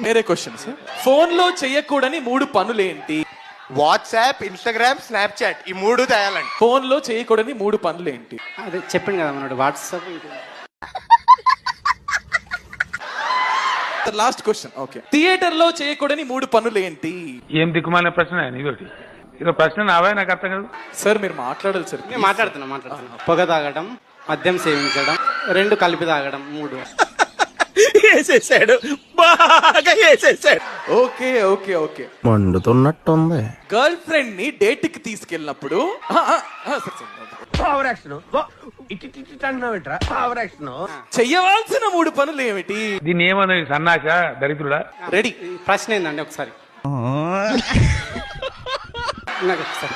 వేరే question sir. Phone లో చేయకూడని 3 పనులేంటి? వాట్సాప్, ఇన్స్టాగ్రామ్, స్నాప్చాట్ ఈ 3 తేయాలండి. ఫోన్ లో చేయకూడని 3 పనులేంటి? అదే చెప్పింది కదా మనోడు, WhatsApp. Last question. Okay, theatre లో చేయకూడని 3 పనులేంటి? ఏం దిక్కుమాలిన ప్రశ్న నీతోటి? ఇదో ప్రశ్న నావే, నాకు అర్థం కాదు. సార్ మీరు మాట్లాడాలి సార్. నేను మాట్లాడుతున్నా. పొగ తాగడం, మద్యం సేవించడం, 2 కలిపి తాగడం, 3. వేసేసాడు, బాగా వేసేసాడు. Okay okay okay. మండుతున్నట్టుంది. గర్ల్ ఫ్రెండ్ ని డేట్ కి తీసుకెళ్ళినప్పుడు చెయ్యవలసిన 3 పనులు ఏమిటి? దీన్ని ఏమన్నా సన్నాస దరిద్రుడా? రెడీ. ప్రశ్న ఏందండి ఒకసారి నాకు ఒకసారి